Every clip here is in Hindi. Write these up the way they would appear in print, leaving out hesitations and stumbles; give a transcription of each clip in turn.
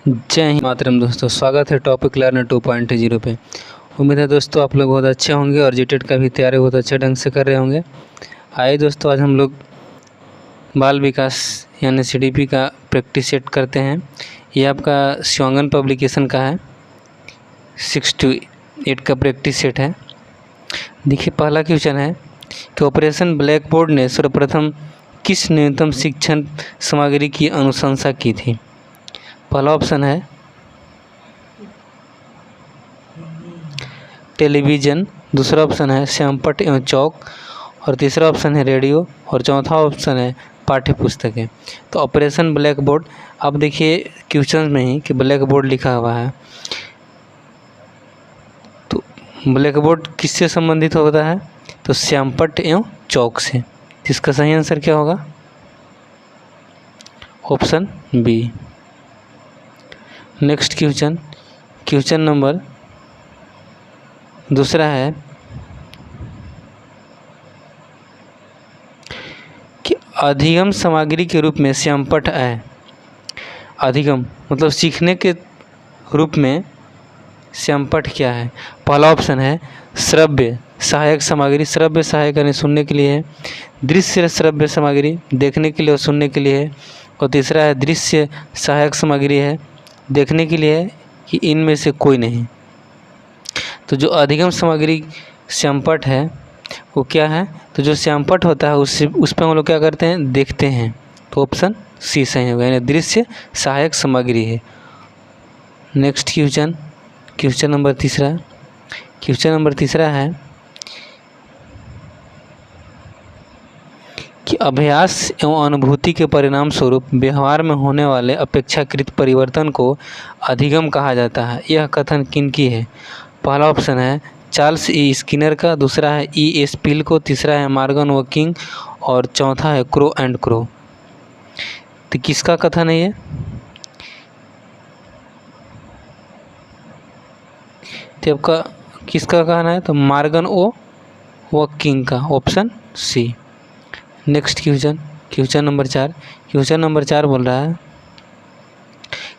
जय हिंद मातरम दोस्तों, स्वागत है टॉपिक लर्नर 2.0 पे। उम्मीद है दोस्तों आप लोग बहुत अच्छे होंगे और जीटेट का भी तैयारी बहुत अच्छे ढंग से कर रहे होंगे। आइए दोस्तों, आज हम लोग बाल विकास यानी CDP का प्रैक्टिस सेट करते हैं। ये आपका शिवांगन पब्लिकेशन का है, 6 to 8 का प्रैक्टिस सेट है। देखिए, पहला क्वेश्चन है कि ऑपरेशन ब्लैक बोर्ड ने सर्वप्रथम किस न्यूनतम शिक्षण सामग्री की अनुशंसा की थी? पहला ऑप्शन है टेलीविज़न, दूसरा ऑप्शन है श्यामपट्ट एवं चौक, और तीसरा ऑप्शन है रेडियो, और चौथा ऑप्शन है पाठ्य पुस्तकें। तो ऑपरेशन ब्लैक बोर्ड, अब देखिए क्वेश्चन में ही कि ब्लैक बोर्ड लिखा हुआ है, तो ब्लैक बोर्ड किससे संबंधित होता है? तो श्यामपट्ट एवं चौक से। इसका सही आंसर क्या होगा? Option B. Next question number दूसरा है कि अधिगम सामग्री के रूप में श्यामपट्ट है। अधिगम मतलब सीखने के रूप में श्यामपट्ट क्या है? पहला ऑप्शन है श्रव्य सहायक सामग्री, श्रव्य सहायक यानी सुनने के लिए है। दृश्य श्रव्य सामग्री देखने के लिए और सुनने के लिए है। और तीसरा है दृश्य सहायक सामग्री है, देखने के लिए है, कि इनमें से कोई नहीं। तो जो अधिगम सामग्री श्यामपट्ट है वो क्या है? तो जो श्यामपट्ट होता है उस पर हम लोग क्या करते हैं? देखते हैं। तो ऑप्शन सी सही होगा, यानी दृश्य सहायक सामग्री है। नेक्स्ट क्वेश्चन नंबर तीसरा है कि अभ्यास एवं अनुभूति के परिणाम स्वरूप व्यवहार में होने वाले अपेक्षाकृत परिवर्तन को अधिगम कहा जाता है। यह कथन किनकी है? पहला ऑप्शन है चार्ल्स ई स्किनर का, दूसरा है E.S. पील को, तीसरा है मॉर्गन व किंग, और चौथा है क्रो एंड क्रो। तो किसका कथन है ये? तो आपका किसका कहना है? तो मॉर्गन व किंग का, option C. Next question number 4 बोल रहा है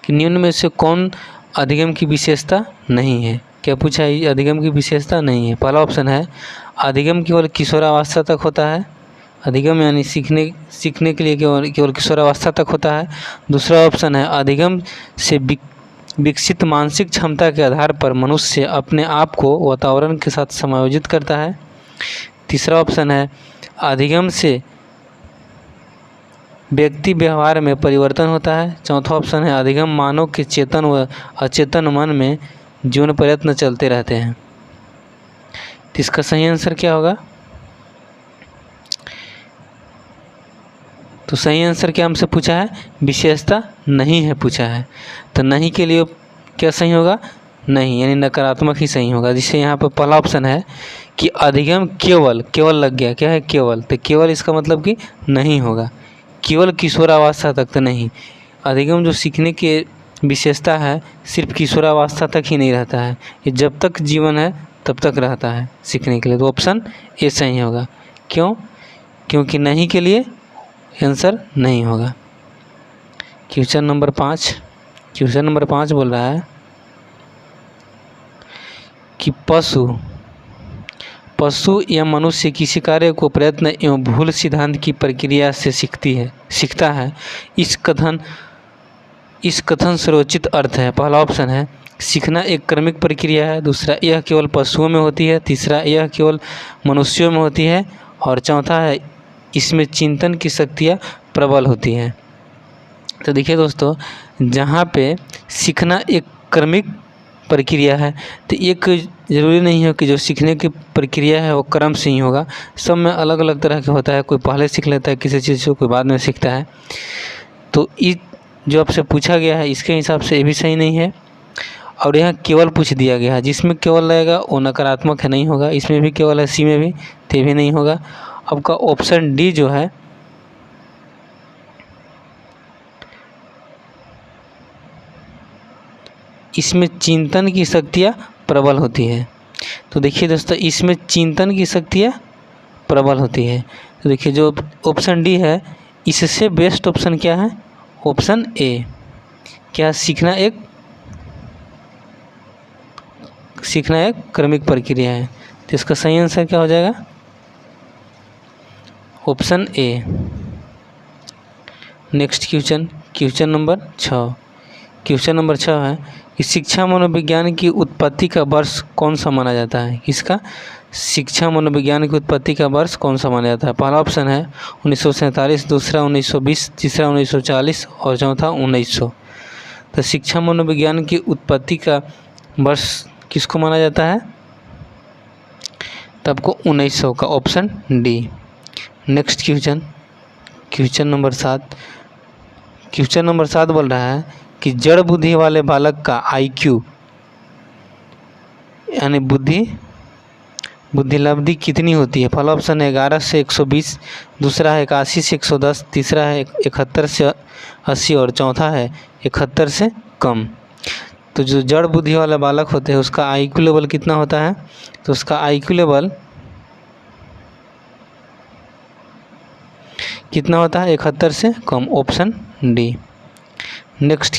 कि निम्न में से कौन अधिगम की विशेषता नहीं है? क्या पूछा है? अधिगम की विशेषता नहीं है। पहला ऑप्शन है अधिगम केवल किशोरावस्था तक होता है। अधिगम यानी सीखने के लिए केवल किशोरावस्था तक होता है। दूसरा ऑप्शन है अधिगम से विकसित मानसिक क्षमता के आधार पर मनुष्य अपने आप को वातावरण के साथ समायोजित करता है। तीसरा ऑप्शन है अधिगम से व्यक्ति व्यवहार में परिवर्तन होता है। चौथा ऑप्शन है अधिगम मानव के चेतन व अचेतन मन में जीवन प्रयत्न चलते रहते हैं। तो इसका सही आंसर क्या होगा? तो सही आंसर क्या हमसे पूछा है? विशेषता नहीं है पूछा है। तो नहीं के लिए क्या सही होगा? नहीं, यानी नकारात्मक ही सही होगा। जिससे यहाँ पर पहला ऑप्शन है कि अधिगम केवल लग गया। क्या है? केवल। तो केवल इसका मतलब कि नहीं होगा, केवल किशोरावस्था तक तो नहीं। अधिगम जो सीखने के विशेषता है सिर्फ किशोरावस्था तक ही नहीं रहता है, ये जब तक जीवन है तब तक रहता है सीखने के लिए। तो ऑप्शन ए सही होगा। क्यों? क्योंकि नहीं के लिए आंसर नहीं होगा। क्वेश्चन नंबर 5 बोल रहा है कि पशु या मनुष्य किसी कार्य को प्रयत्न एवं भूल सिद्धांत की प्रक्रिया से सीखता है। इस कथन सर्वोचित अर्थ है। पहला ऑप्शन है सीखना एक क्रमिक प्रक्रिया है, दूसरा यह केवल पशुओं में होती है, तीसरा यह केवल मनुष्यों में होती है, और चौथा है इसमें चिंतन की शक्तियाँ प्रबल होती हैं। तो देखिए दोस्तों, जहाँ पे सीखना एक क्रमिक प्रक्रिया है तो एक ज़रूरी नहीं है कि जो सीखने की प्रक्रिया है वो क्रम से ही होगा। सब में अलग अलग तरह के होता है, कोई पहले सीख लेता है किसी चीज़ को, कोई बाद में सीखता है। तो ये जो आपसे पूछा गया है इसके हिसाब से ये भी सही नहीं है। और यहाँ केवल पूछ दिया गया है, जिसमें केवल रहेगा वो नकारात्मक है, नहीं होगा। इसमें भी केवल है, सी में भी, ते भी नहीं होगा। आपका ऑप्शन डी जो है इसमें चिंतन की शक्तियाँ प्रबल होती है। तो देखिए दोस्तों, इसमें चिंतन की शक्तियाँ प्रबल होती है। तो देखिए जो ऑप्शन डी है इससे बेस्ट ऑप्शन क्या है? ऑप्शन ए, क्या सीखना एक क्रमिक प्रक्रिया है। तो इसका सही आंसर क्या हो जाएगा, option A. Next question number 6। Question number 6 है कि शिक्षा मनोविज्ञान की उत्पत्ति का वर्ष कौन सा माना जाता है। इसका शिक्षा मनोविज्ञान की उत्पत्ति का वर्ष कौन सा माना जाता है। पहला ऑप्शन है 1947, दूसरा 1920, तीसरा 1940 और चौथा 1900। तो शिक्षा मनोविज्ञान की उत्पत्ति का वर्ष किसको माना जाता है, तब को 1900 का, option D. Next question number 7। Question number 7 बोल रहा है कि जड़ बुद्धि वाले बालक का IQ यानी बुद्धिलब्धि कितनी होती है। पहला ऑप्शन है 11 से 120, दूसरा है 81 से 110, तीसरा है 71 से 80 और चौथा है 71 से कम। तो जो जड़ बुद्धि वाला बालक होते हैं उसका IQ लेवल कितना होता है, तो उसका IQ लेवल कितना होता है, 71 से कम, option D. Next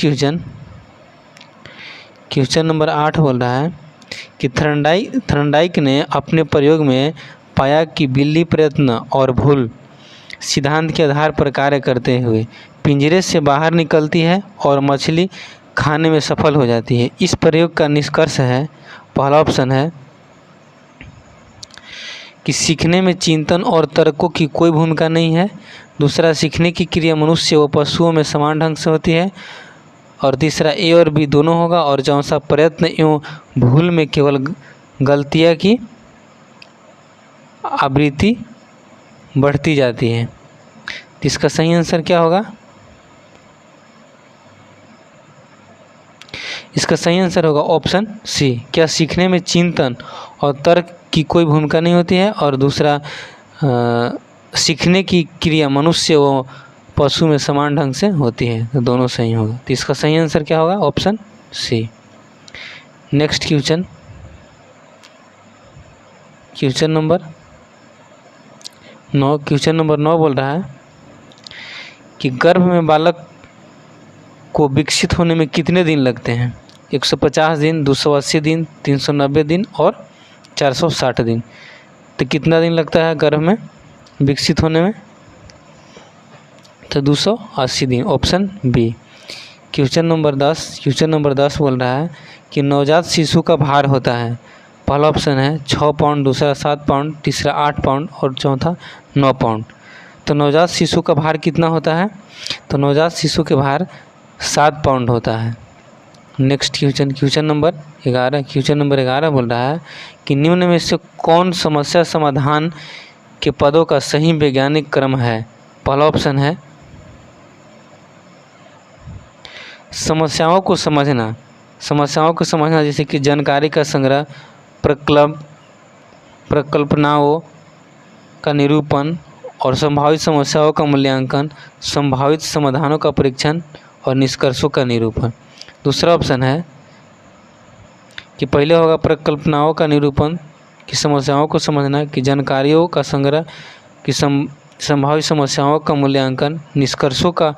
question number 8 बोल रहा है कि थर्नडाइक ने अपने प्रयोग में पाया कि बिल्ली प्रयत्न और भूल सिद्धांत के आधार पर कार्य करते हुए पिंजरे से बाहर निकलती है और मछली खाने में सफल हो जाती है। इस प्रयोग का निष्कर्ष है, पहला ऑप्शन है कि सीखने में चिंतन और तर्कों की कोई भूमिका नहीं है, दूसरा सीखने की क्रिया मनुष्य व पशुओं में समान ढंग से होती है, और तीसरा ए और बी दोनों होगा, और चौथा प्रयत्न एवं भूल में केवल गलतियाँ की आवृत्ति बढ़ती जाती है। इसका सही आंसर क्या होगा, इसका सही आंसर होगा ऑप्शन सी। क्या सीखने में चिंतन और तर्क की कोई भूमिका नहीं होती है, और दूसरा सीखने की क्रिया मनुष्य व पशु में समान ढंग से होती है, तो दोनों सही होगा। तो इसका सही आंसर क्या होगा, option C. Next question number 9। Question number 9 बोल रहा है कि गर्भ में बालक को विकसित होने में कितने दिन लगते हैं। 150 दिन, 280 दिन, 390 दिन और 460 दिन। तो कितना दिन लगता है गर्भ में विकसित होने में, तो 280 दिन, ऑप्शन बी। क्वेश्चन नंबर 10 बोल रहा है कि नवजात शिशु का भार होता है। पहला ऑप्शन है 6 पाउंड, दूसरा 7 पाउंड, तीसरा 8 पाउंड और चौथा 9 पाउंड। तो नवजात शिशु का भार कितना होता है, तो नवजात शिशु के भार 7 पाउंड होता है। नेक्स्ट क्वेश्चन नंबर 11 बोल रहा है कि निम्न में से कौन समस्या समाधान के पदों का सही वैज्ञानिक क्रम है। पहला ऑप्शन है समस्याओं को समझना जैसे कि जानकारी का संग्रह, प्रकल्पनाओं का निरूपण और संभावित समस्याओं का मूल्यांकन, संभावित समाधानों का परीक्षण और निष्कर्षों का निरूपण। दूसरा ऑप्शन है कि पहले होगा प्रकल्पनाओं का निरूपण, कि समस्याओं को समझना, कि जानकारियों का संग्रह, कि संभावित समस्याओं का मूल्यांकन, निष्कर्षों का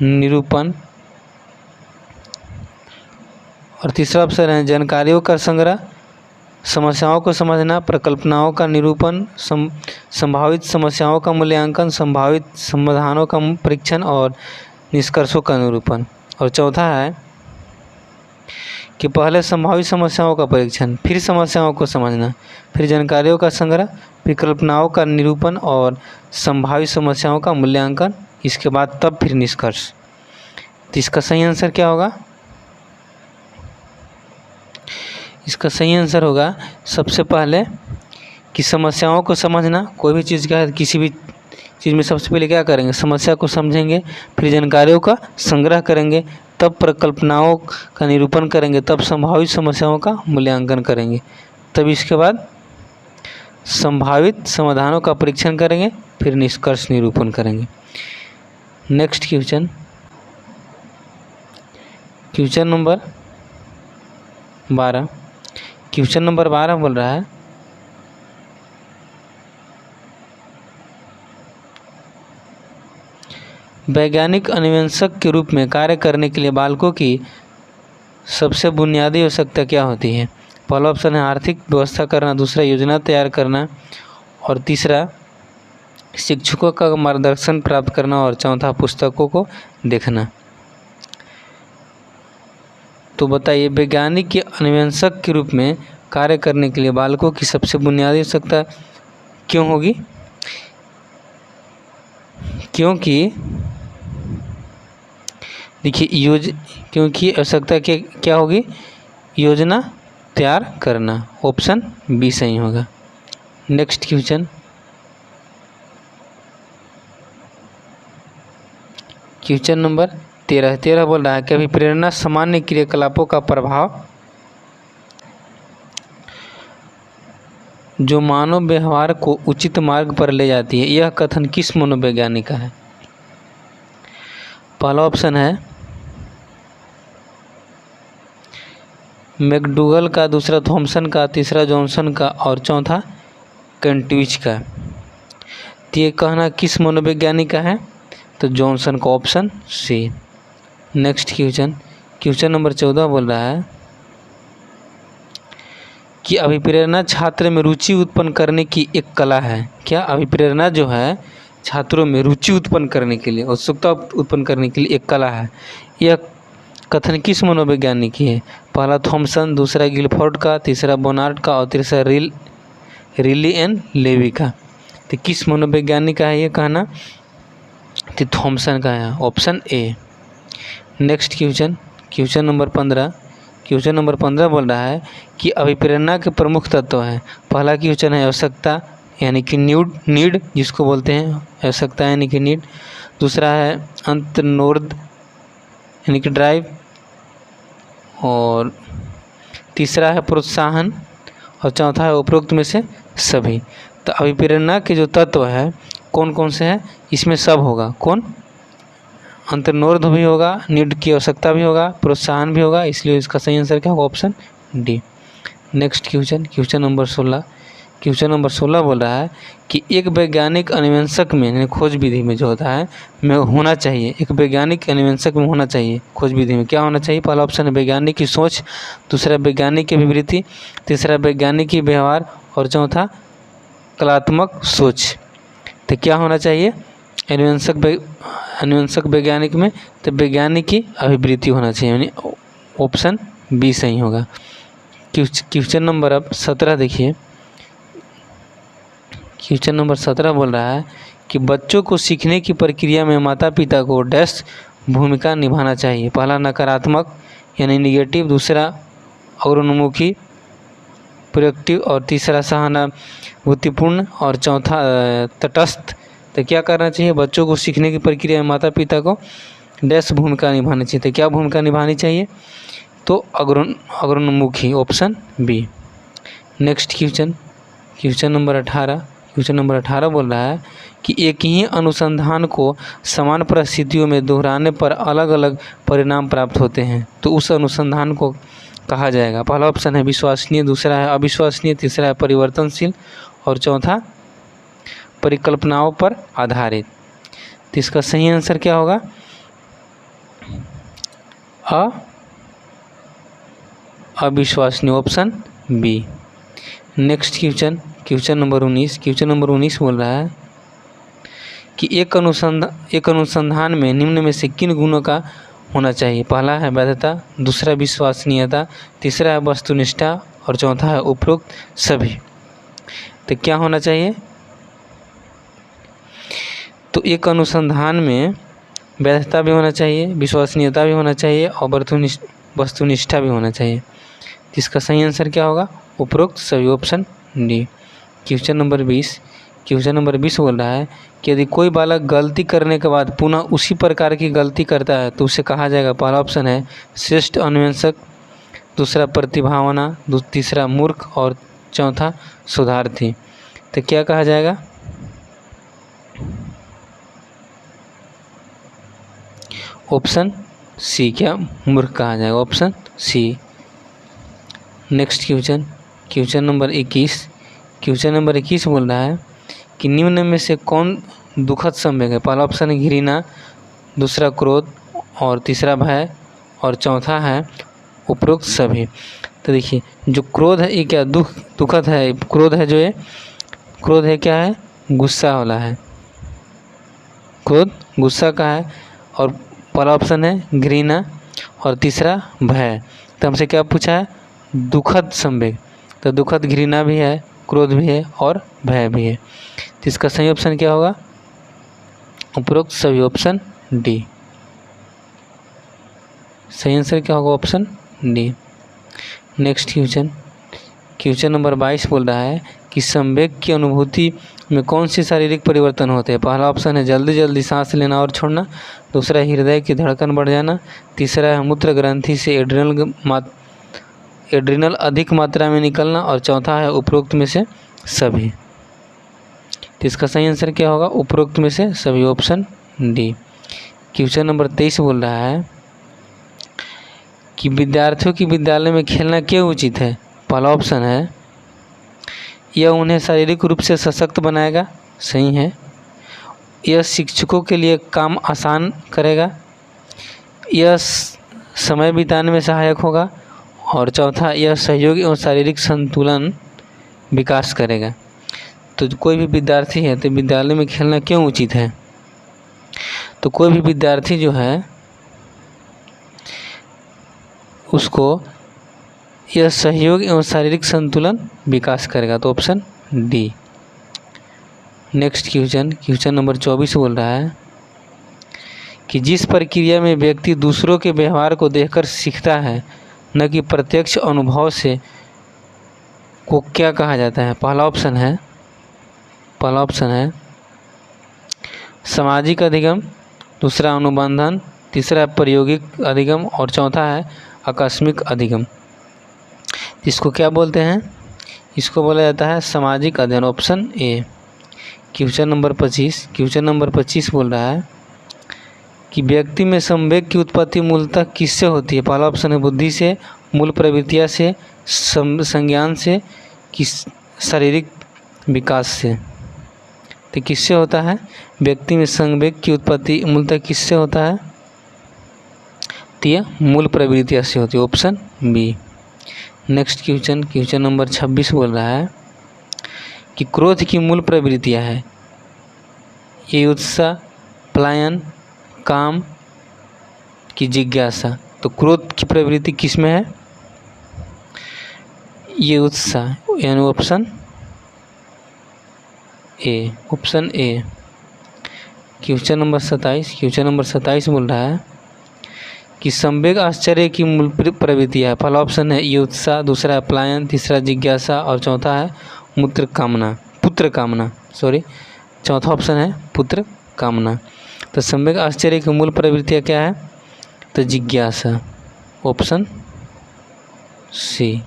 निरूपण, और तीसरा ऑप्शन है जानकारियों का संग्रह, समस्याओं को समझना, प्रकल्पनाओं का निरूपण, संभावित समस्याओं का मूल्यांकन, संभावित समाधानों का परीक्षण और निष्कर्षों का निरूपण। और चौथा है कि पहले संभावित समस्याओं का परीक्षण, फिर समस्याओं को समझना, फिर जानकारियों का संग्रह, फिर कल्पनाओं का निरूपण और संभावित समस्याओं का मूल्यांकन, इसके बाद तब फिर निष्कर्ष। तो इसका सही आंसर क्या होगा, इसका सही आंसर होगा सबसे पहले कि समस्याओं को समझना। कोई भी चीज़ का है, किसी भी चीज़ में सबसे पहले क्या करेंगे, समस्या को समझेंगे, फिर जानकारियों का संग्रह करेंगे, तब प्रकल्पनाओं का निरूपण करेंगे, तब संभावित समस्याओं का मूल्यांकन करेंगे, तब इसके बाद संभावित समाधानों का परीक्षण करेंगे, फिर निष्कर्ष निरूपण करेंगे। Next question number 12। Question number 12 बोल रहा है वैज्ञानिक अन्वेषक के रूप में कार्य करने के लिए बालकों की सबसे बुनियादी आवश्यकता क्या होती है? पहला ऑप्शन है आर्थिक व्यवस्था करना, दूसरा योजना तैयार करना, और तीसरा शिक्षकों का मार्गदर्शन प्राप्त करना, और चौथा पुस्तकों को देखना। तो बताइए, वैज्ञानिक के अन्वेषक के रूप में कार्य करने के लिए बालकों की सबसे बुनियादी आवश्यकता क्यों होगी? क्योंकि देखिए क्योंकि आवश्यकता क्या होगी? योजना तैयार करना। ऑप्शन बी सही होगा। नेक्स्ट क्वेश्चन, क्वेश्चन नंबर 13 बोल रहा है कि अभिप्रेरणा सामान्य क्रियाकलापों का प्रभाव जो मानव व्यवहार को उचित मार्ग पर ले जाती है, यह कथन किस मनोवैज्ञानिक का है? पहला ऑप्शन है मैकडूगल का, दूसरा थॉमसन का, तीसरा जॉनसन का, और चौथा कैंटविच का। तो ये कहना किस मनोवैज्ञानिक का है? तो जॉनसन का, option C. Next question number 14 बोल रहा है कि अभिप्रेरणा छात्र में रुचि उत्पन्न करने की एक कला है। क्या अभिप्रेरणा जो है छात्रों में रुचि उत्पन्न करने के लिए, उत्सुकता उत्पन्न करने के लिए एक कला है? यह कथन किस मनोवैज्ञानिक की है? पहला थॉमसन, दूसरा गिलफोर्ड का, तीसरा बोनार्ड का, और तीसरा रिली एंड लेवी का। तो किस मनोवैज्ञानिक का है ये कहना? तो थॉमसन का है, option A. Next question number 15 बोल रहा है कि अभिप्रेरणा के प्रमुख तत्व हैं। पहला क्वेश्चन है आवश्यकता यानी कि नीड जिसको बोलते हैं, आवश्यकता यानी कि नीड। दूसरा है अंतर्नोद यानी कि ड्राइव, और तीसरा है प्रोत्साहन, और चौथा है उपरोक्त में से सभी। तो अभिप्रेरणा के जो तत्व है कौन कौन से हैं? इसमें सब होगा। कौन? अंतर्नोद भी होगा, नीड की आवश्यकता भी होगा, प्रोत्साहन भी होगा, इसलिए इसका सही आंसर क्या होगा? Option D. Next question number 16 बोल रहा है कि एक वैज्ञानिक अन्वेषक में यानी खोज विधि में जो होता है में होना चाहिए, एक वैज्ञानिक अन्वेषक में होना चाहिए खोज विधि में क्या होना चाहिए? पहला ऑप्शन है वैज्ञानिक की सोच, दूसरा वैज्ञानिक की विवृत्ति, तीसरा वैज्ञानिक की व्यवहार, और चौथा कलात्मक सोच। तो क्या होना चाहिए अन्वेषक वैज्ञानिक में? तो वैज्ञानिक की अभिवृत्ति होना चाहिए, यानी ऑप्शन बी सही होगा। क्वेश्चन नंबर अब 17 देखिए। क्वेश्चन नंबर 17 बोल रहा है कि बच्चों को सीखने की प्रक्रिया में माता पिता को डैश भूमिका निभाना चाहिए। पहला नकारात्मक यानी निगेटिव, दूसरा अग्रोन्मुखी प्रोएक्टिव, और तीसरा सहानुभूतिपूर्ण, और चौथा तटस्थ। तो क्या करना चाहिए? बच्चों को सीखने की प्रक्रिया में माता पिता को डैश भूमिका निभानी चाहिए। तो क्या भूमिका निभानी चाहिए? तो अग्रोन्मुखी, option B. Next question number 18 बोल रहा है कि एक ही अनुसंधान को समान परिस्थितियों में दोहराने पर अलग अलग परिणाम प्राप्त होते हैं, तो उस अनुसंधान को कहा जाएगा। पहला ऑप्शन है विश्वसनीय, दूसरा है अविश्वसनीय, तीसरा है परिवर्तनशील, और चौथा परिकल्पनाओं पर आधारित। तो इसका सही आंसर क्या होगा? अविश्वसनीय, option B. Next question number 19 बोल रहा है कि एक अनुसंधान में निम्न में से किन गुणों का होना चाहिए? पहला है वैधता, दूसरा विश्वसनीयता, तीसरा है वस्तुनिष्ठा, और चौथा है उपरोक्त सभी। तो क्या होना चाहिए? तो एक अनुसंधान में वैधता भी होना चाहिए, विश्वसनीयता भी होना चाहिए, और वस्तुनिष्ठा भी होना चाहिए। इसका सही आंसर क्या होगा? उपरोक्त सभी, ऑप्शन डी। क्वेश्चन नंबर 20 बोल रहा है कि यदि कोई बालक गलती करने के बाद पुनः उसी प्रकार की गलती करता है तो उसे कहा जाएगा। पहला ऑप्शन है श्रेष्ठ अन्वेषक, दूसरा प्रतिभावान, तीसरा मूर्ख, और चौथा सुधार्थी। तो क्या कहा जाएगा? ऑप्शन सी, क्या मूर्ख कहा जाएगा? Option C. Next question number 21 बोल रहा है कि निम्न में से कौन दुखद संवेग है? पहला ऑप्शन है घृणा, दूसरा क्रोध और तीसरा भय और चौथा है उपरोक्त सभी। तो देखिए जो क्रोध है ये क्या दुखद है। क्रोध है जो ये क्रोध है क्या है, गुस्सा वाला है। क्रोध गुस्सा का है। और पहला ऑप्शन है घृणा और तीसरा भय। तो हमसे क्या पूछा है, दुखद संवेग। तो दुखद घृणा भी है, क्रोध भी है और भय भी है। तो इसका सही ऑप्शन क्या होगा, उपरोक्त सभी, ऑप्शन डी। सही आंसर क्या होगा, option D. Next question number 22 बोल रहा है कि संवेग की अनुभूति में कौन से शारीरिक परिवर्तन होते हैं। पहला ऑप्शन है जल्दी जल्दी सांस लेना और छोड़ना, दूसरा हृदय की धड़कन बढ़ जाना, तीसरा है मूत्र ग्रंथि से एड्रिनल अधिक मात्रा में निकलना और चौथा है उपरोक्त में से सभी। तो इसका सही आंसर क्या होगा, उपरोक्त में से सभी, ऑप्शन डी। क्वेश्चन नंबर 23 बोल रहा है कि विद्यार्थियों की विद्यालय में खेलना क्यों उचित है। पहला ऑप्शन है यह उन्हें शारीरिक रूप से सशक्त बनाएगा, सही है। यह शिक्षकों के लिए काम आसान करेगा, यह समय बिताने में सहायक होगा और चौथा यह सहयोग एवं शारीरिक संतुलन विकास करेगा। तो कोई भी विद्यार्थी है तो विद्यालय में खेलना क्यों उचित है। तो कोई भी विद्यार्थी जो है उसको यह सहयोग एवं शारीरिक संतुलन विकास करेगा, तो option D. Next question number 24 बोल रहा है कि जिस प्रक्रिया में व्यक्ति दूसरों के व्यवहार को देखकर सीखता है न कि प्रत्यक्ष अनुभव से, को क्या कहा जाता है। पहला ऑप्शन है सामाजिक अधिगम, दूसरा अनुबंधन, तीसरा प्रायोगिक अधिगम और चौथा है आकस्मिक अधिगम। इसको क्या बोलते हैं, इसको बोला जाता है सामाजिक अध्ययन, ऑप्शन ए। क्वेश्चन नंबर 25 बोल रहा है कि व्यक्ति में संवेग की उत्पत्ति मूलतः किससे होती है। पहला ऑप्शन है बुद्धि से, मूल प्रवृत्तियाँ से, संज्ञान से, किस शारीरिक विकास से। तो किससे होता है, व्यक्ति में संवेग की उत्पत्ति मूलतः किससे होता है, तो यह मूल प्रवृत्तियाँ से होती है, option B. Next question number 26 बोल रहा है कि क्रोध की मूल प्रवृत्तियाँ है ये उत्साह, पलायन, काम की जिज्ञासा। तो क्रोध की प्रवृत्ति किस में है, ये उत्साह, यानी ऑप्शन ए। क्वेश्चन नंबर 27 बोल रहा है कि संवेग आश्चर्य की मूल प्रवृत्ति है। पहला ऑप्शन है ये उत्साह, दूसरा है पलायन, तीसरा जिज्ञासा और चौथा है पुत्र कामना। चौथा ऑप्शन है पुत्र कामना। तो संवेग आश्चर्य की मूल प्रवृत्तियाँ क्या है, तो जिज्ञासा, option C.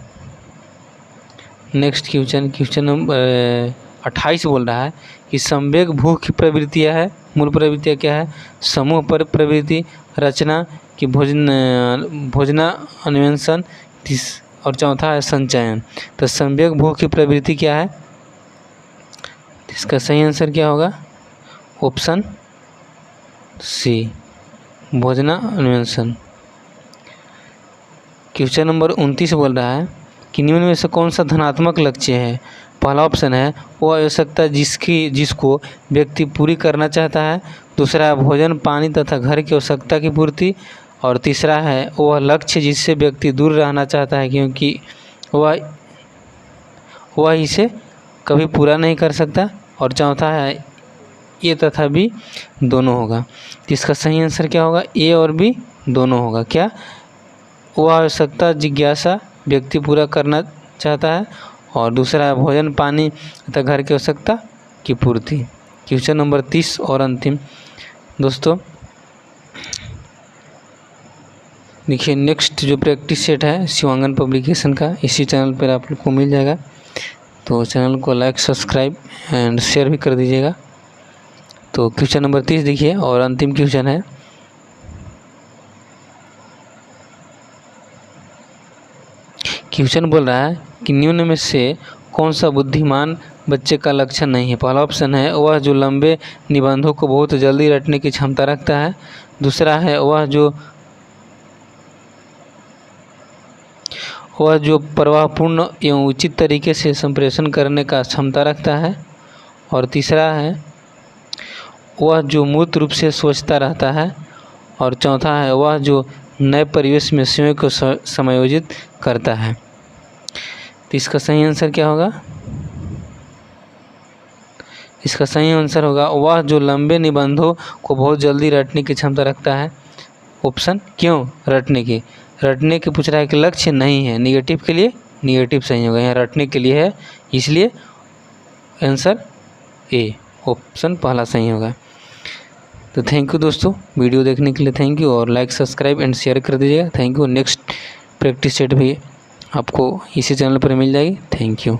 Next question number 28 बोल रहा है कि संवेग भूख की प्रवृत्तियाँ है, मूल प्रवृत्तियाँ क्या है, समूह पर प्रवृत्ति, रचना की भोजना अन्वेषण और चौथा है संचयन। तो संवेग भूख की प्रवृत्ति क्या है, इसका सही आंसर क्या होगा, ऑप्शन सी, भोजना अन्वेषण। क्वेश्चन नंबर 29 बोल रहा है कि निम्न में से कौन सा धनात्मक लक्ष्य है। पहला ऑप्शन है वो आवश्यकता जिसको व्यक्ति पूरी करना चाहता है, दूसरा है भोजन, पानी तथा घर की आवश्यकता की पूर्ति और तीसरा है वह लक्ष्य जिससे व्यक्ति दूर रहना चाहता है क्योंकि वह इसे कभी पूरा नहीं कर सकता और चौथा है ए तथा बी दोनों होगा। तो इसका सही आंसर क्या होगा, ए और बी दोनों होगा। क्या, वह आवश्यकता जिज्ञासा व्यक्ति पूरा करना चाहता है और दूसरा है भोजन, पानी तथा घर की आवश्यकता की पूर्ति। क्वेश्चन नंबर 30 और अंतिम दोस्तों देखिए, नेक्स्ट जो प्रैक्टिस सेट है शिवांगन पब्लिकेशन का इसी चैनल पर आप लोग को मिल जाएगा, तो चैनल को लाइक, सब्सक्राइब एंड शेयर भी कर दीजिएगा। तो क्वेश्चन नंबर 30 देखिए और अंतिम क्वेश्चन है क्वेश्चन बोल रहा है कि निम्न में से कौन सा बुद्धिमान बच्चे का लक्षण नहीं है। पहला ऑप्शन है वह जो लंबे निबंधों को बहुत जल्दी रटने की क्षमता रखता है, दूसरा है वह जो प्रवाहपूर्ण एवं उचित तरीके से संप्रेषण करने का क्षमता रखता है। और तीसरा है वह जो मूर्त रूप से सोचता रहता है। और चौथा है वह जो नए परिवेश में स्वयं को समायोजित करता है। तो इसका सही आंसर क्या होगा? इसका सही आंसर होगा वह जो लंबे निबंधों को बहुत जल्दी रटने की क्षमता रखता है। ऑप्शन क्यों रटने के पूछ रहा है कि लक्ष्य नहीं है, निगेटिव के लिए निगेटिव सही होगा, यहाँ रटने के लिए है, इसलिए आंसर ए ऑप्शन पहला सही होगा। तो थैंक यू दोस्तों, वीडियो देखने के लिए थैंक यू, और लाइक सब्सक्राइब एंड शेयर कर दीजिएगा। Thank you. Next practice set भी आपको इसी चैनल पर मिल जाएगी। Thank you.